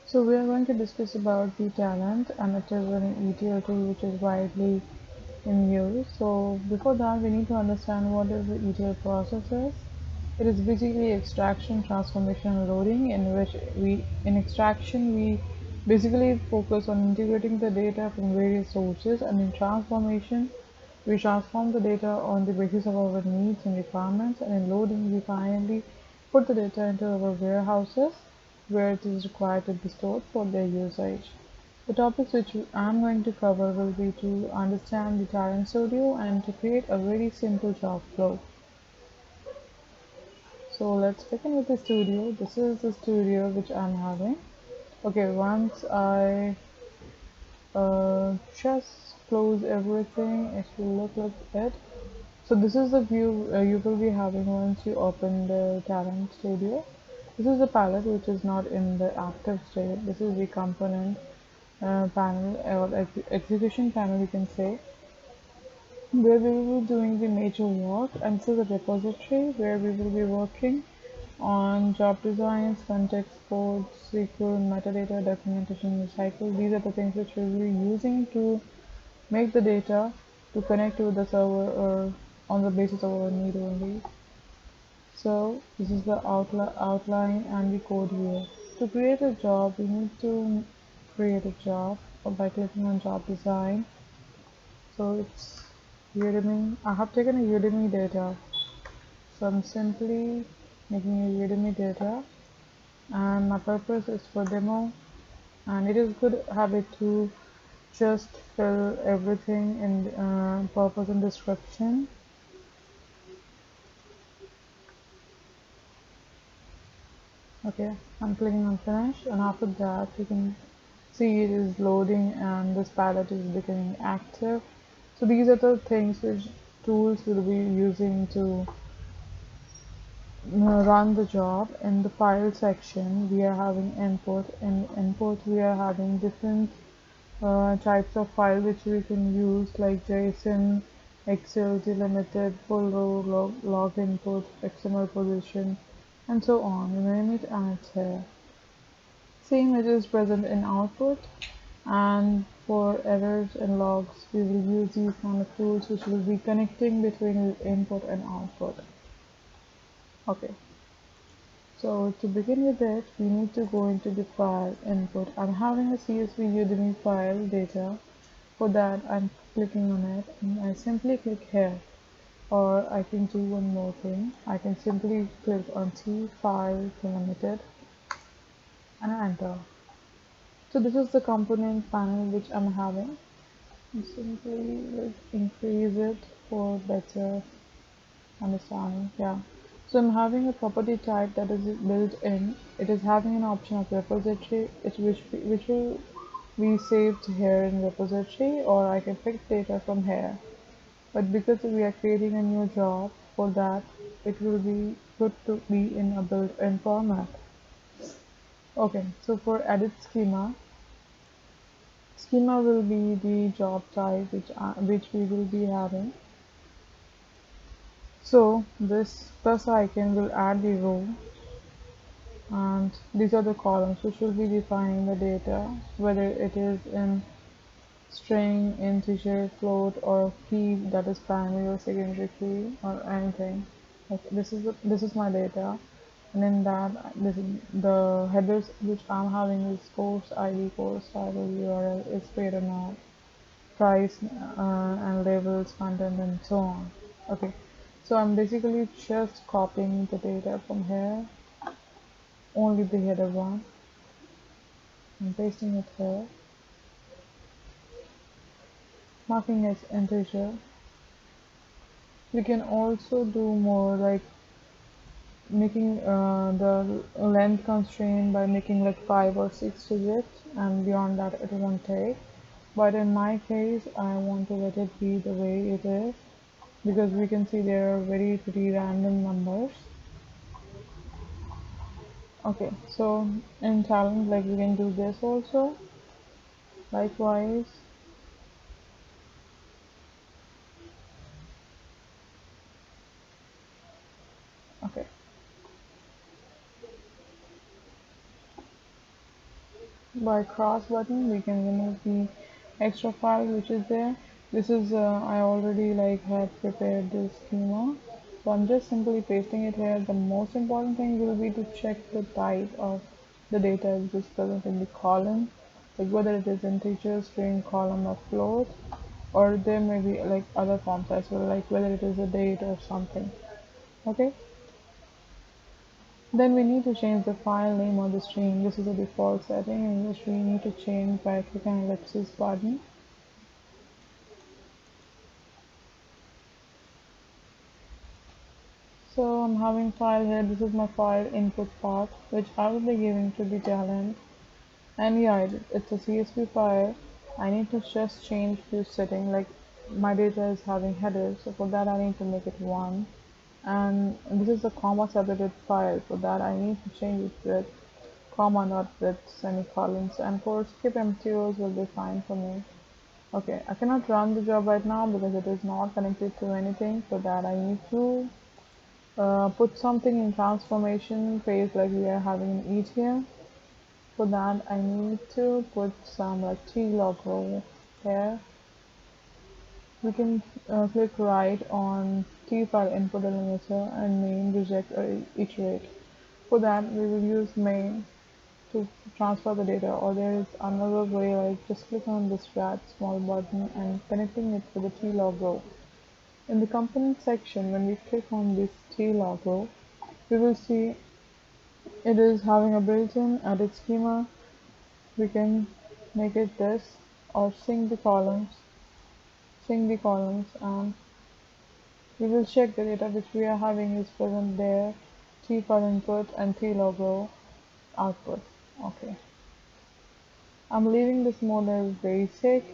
So we are going to discuss about the Talend, and it is an ETL tool which is widely in use. So before that, we need to understand what is the ETL process is. It is basically extraction, transformation, and loading, in which in extraction, we basically focus on integrating the data from various sources, and in transformation, we transform the data on the basis of our needs and requirements, and in loading, we finally put the data into our warehouses where it is required to be stored for their usage. The topics which I'm going to cover will be to understand the Talent Studio and to create a very simple job flow. So let's begin with the studio. This is the studio which I'm having. Okay, once I just close everything, it will look like it. So this is the view you will be having once you open the Talent Studio. This is the palette which is not in the active state. This is the component panel or execution panel, you can say, where we will be doing the major work, and this is the repository where we will be working on job designs, context codes, SQL, metadata, documentation, recycle. These are the things which we will be using to make the data to connect to the server or on the basis of our need only. So this is the outline and the code here. To create a job, we need to create a job by clicking on job design. So it's Udemy. I have taken a Udemy data. So I'm simply making a Udemy data, and my purpose is for demo, and it is good habit to just fill everything in purpose and description. Okay, I'm clicking on finish, and after that you can see it is loading and this palette is becoming active. So these are the things which tools we'll be using to run the job. In the file section we are having input. In input we are having different types of file which we can use, like JSON, Excel, delimited, full row, log input, XML position, and so on. You name it and it's here. Same it is present in output, and for errors and logs we will use these kind of tools which will be connecting between input and output. Okay, so to begin with it, we need to go into the file input. I'm having a CSV Udemy file data. For that, I'm clicking on it, and I simply click here. Or I can do one more thing. I can simply click on T file delimited and enter. So this is the component panel which I'm having. Simply increase it for better understanding. Yeah. So I'm having a property type that is built in. It is having an option of repository, which will be saved here in repository, or I can pick data from here. But because we are creating a new job, for that it will be good to be in a built-in format. Okay, so for edit schema, schema will be the job type which we will be having. So this plus icon will add the row, and these are the columns which will be defining the data, whether it is in string, integer, float, or key, that is primary or secondary key, or anything. Like this is my data, and in that this is the headers which I'm having is course ID, course title, URL, is paid or not, price, and labels, content, and so on. Okay, so I'm basically just copying the data from here, only the header one, and pasting it here, marking as integer. We can also do more, like making the length constraint by making like 5 or 6 digits, and beyond that it won't take. But in my case, I want to let it be the way it is, because we can see there are very pretty random numbers. Okay, so in Talend, like we can do this also, likewise. Okay, By cross button we can remove the extra file which is there. This is I already like had prepared this schema, so I'm just simply pasting it here. The most important thing will be to check the type of the data which is present in the column, like whether it is integer, string, column, or float, or there may be like other forms as well, like whether it is a date or something. Okay, then we need to change the file name on the string. This is a default setting in which we need to change by clicking ellipsis button. So I'm having file here. This is my file input path, which I will be giving to the Talend. And yeah, it's a CSV file. I need to just change few setting, like my data is having headers, so for that I need to make it 1. And this is a comma separated file. For that I need to change it with comma, not with semicolons. And for skip empty rows will be fine for me. Okay, I cannot run the job right now because it is not connected to anything. For that I need to put something in transformation phase like we are having in each here. For that I need to put some like t-log row here. We can click right on t file input delimiter and main reject or iterate. For that we will use main to transfer the data, or there is another way like just click on this red small button and connecting it to the t-log row. In the component section, when we click on this t-log row, we will see it is having a built-in edit schema. We can make it this, or sync the columns, and we will check the data which we are having is present there, t file input and t log row output. Okay, I'm leaving this mode as basic,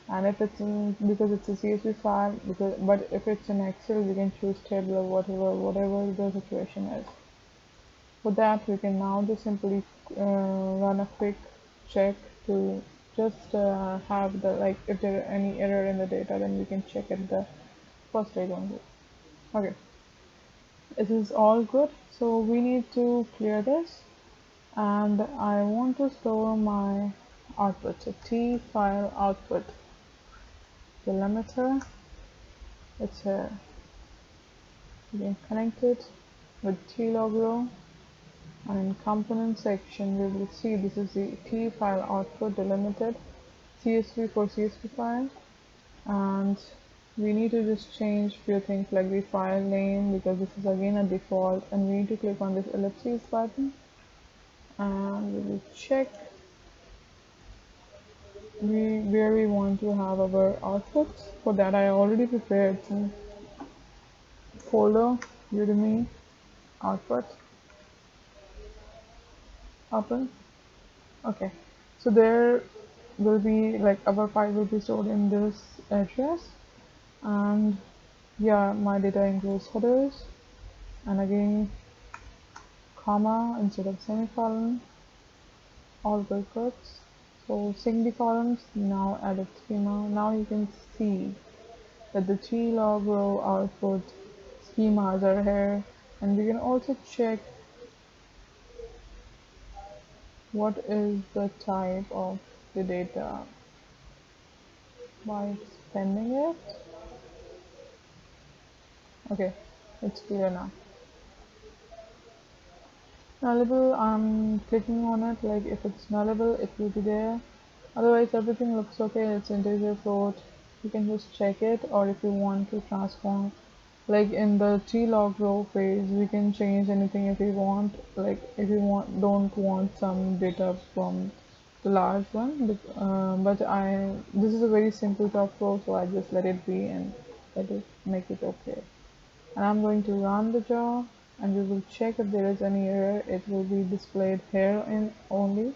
and if it's in, because it's a CSV file, but if it's in Excel we can choose table or whatever the situation is. For that we can now just simply run a quick check to just have the, like if there are any error in the data, then we can check at the first stage only. Okay, it is all good, so we need to clear this, and I want to store my output. So t file output delimiter, it's here. You can connect it with t-log row, and in component section we will see this is the t file output delimited CSV for CSV file, and we need to just change few things like the file name because this is again a default, and we need to click on this ellipses button and we will check where we want to have our outputs. For that I already prepared some folder, Udemy output, open. Okay, so there will be like our file will be stored in this address, and yeah, my data includes headers and again comma instead of semicolon, all good. So sync the columns, now edit schema. Now you can see that the t-log row output schemas are here, and we can also check what is the type of the data by expanding it. Okay, it's clear now. Nullable, I'm clicking on it, like if it's nullable it will be there, otherwise everything looks okay. It's integer, float, you can just check it. Or if you want to transform, like in the t-log row phase we can change anything if we want, like if you don't want some data from the large one, but this is a very simple top row, so I just let it be and let it make it okay. And I'm going to run the job, and we will check if there is any error. It will be displayed here in only,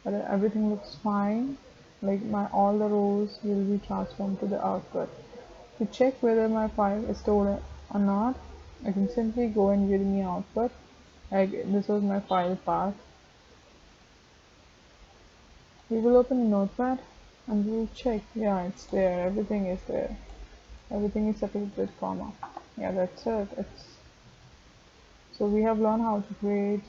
but everything looks fine. Like all the rows will be transformed to the output. To check whether my file is stored or not, I can simply go and give me output. Like this was my file path. We will open a notepad and we will check. Yeah, it's there. Everything is there. Everything is separated with comma. Yeah, that's it. So we have learned how to create